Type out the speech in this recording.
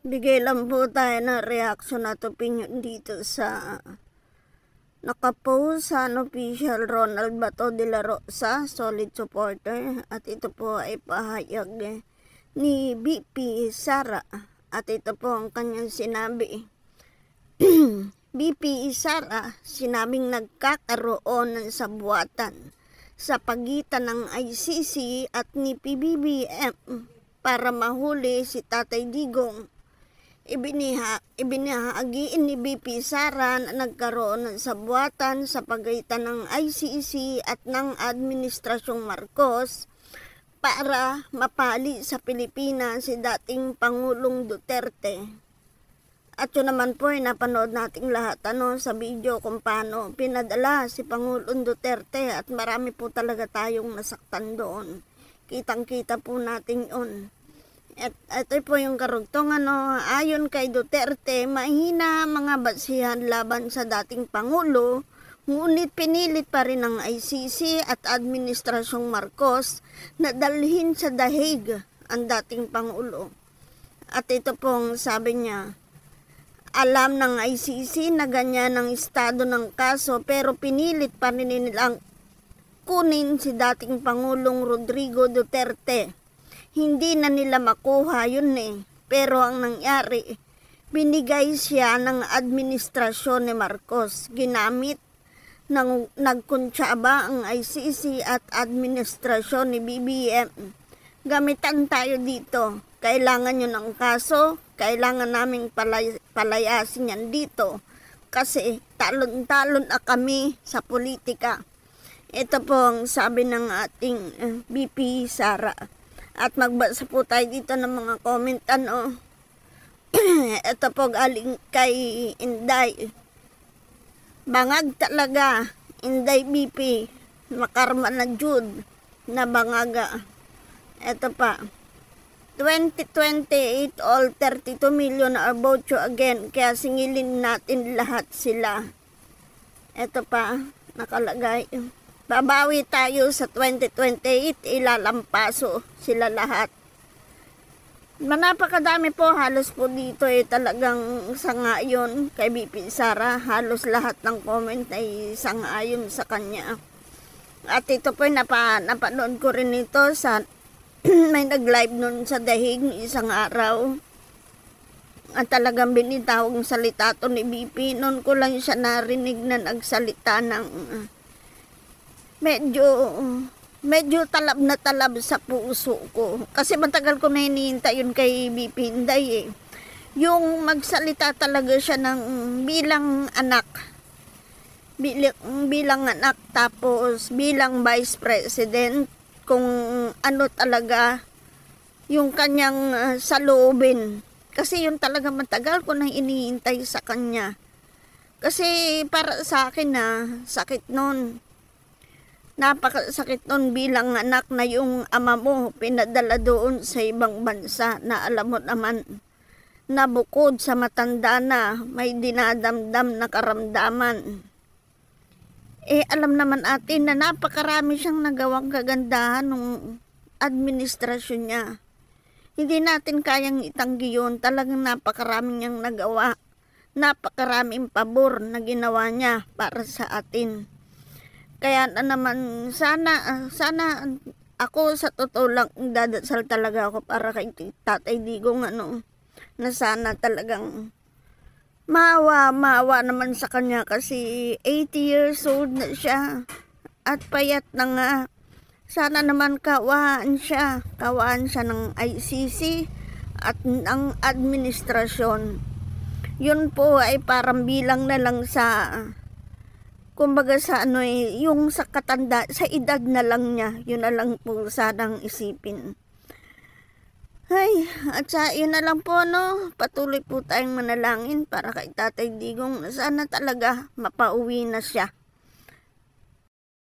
Bigay lang po tayo ng reaction at opinion dito sa nakapost sa official Ronald Bato de la Rosa, solid supporter. At ito po ay pahayag ni BP Sara. At ito po ang kanyang sinabi. BP Sara, sinabing nagkakaroon ng sabuatan sa pagitan ng ICC at ni PBBM para mahuli si Tatay Digong. Ibinahagiin ni BP Sara na nagkaroon ng sabuatan sa pagitan ng ICC at ng Administrasyong Marcos para mapali sa Pilipinas si dating Pangulong Duterte. At yun naman po ay napanood nating lahat sa video kung paano pinadala si Pangulong Duterte at marami po talaga tayong nasaktan doon. Kitang-kita po natin yun. At ito po yung karugtong ayon kay Duterte, mahina mga basihan laban sa dating Pangulo, ngunit pinilit pa rin ng ICC at Administrasyong Marcos na dalhin sa dahig ang dating Pangulo. At ito pong sabi niya, alam ng ICC na ganyan ang estado ng kaso pero pinilit pa rin nilang kunin si dating Pangulong Rodrigo Duterte. Hindi na nila makuha yun pero ang nangyari, binigay siya ng administrasyon ni Marcos. Ginamit ng nagkuntsaba ang ICC at administrasyon ni BBM. Gamitan tayo dito. Kailangan yun ang kaso, kailangan naming palayasin yan dito kasi talon-talon na kami sa politika. Ito po ang sabi ng ating BP Sara. At magbasa po tayo dito ng mga comment Ito po galing kay Inday. Bangag talaga, Inday BP, makarma na Jude na bangaga. Ito pa. 2028, all 32 million are vote again, kaya singilin natin lahat sila. Ito pa, nakalagay. Babawi tayo sa 2028, ilalampaso sila lahat. Napakadami po, halos po dito talagang sangayon kay BP Sara. Halos lahat ng comment ay sangayon sa kanya. At ito po, napanood ko rin ito sa may nag-live nun sa dahig isang araw. At talagang binitawag ng salita to ni BP. Noon ko lang siya narinig na nagsalita ng medyo talab na talab sa puso ko. Kasi matagal ko na hinihintay yun kay BP Inday Yung magsalita talaga siya ng bilang anak. Bilang anak tapos bilang vice president. Kung ano talaga yung kanyang saloobin. Kasi yun talaga matagal ko na hinihintay sa kanya. Kasi para sa akin sakit nun. Napakasakit nun bilang anak na yung ama mo pinadala doon sa ibang bansa na alam mo naman na bukod sa matanda na may dinadamdam na karamdaman. Alam naman atin na napakarami siyang nagawang kagandahan ng administrasyon niya. Hindi natin kayang itanggi yun. Talagang napakarami niyang nagawa. Napakaraming pabor na ginawa niya para sa atin. Kaya naman sana ako sa totoo lang dadasal talaga ako para kay Tatay Digong na sana talagang maawa naman sa kanya kasi 80 years old na siya at payat na nga. Sana naman kawaan siya ng ICC at ng administrasyon. Yun po ay parang bilang na lang sa kumbaga sa yung sa katanda, sa edad na lang niya, yun na lang po sanang isipin. Ay, at sa yun na lang po patuloy po tayong manalangin para kay Tatay Digong na sana talaga mapauwi na siya.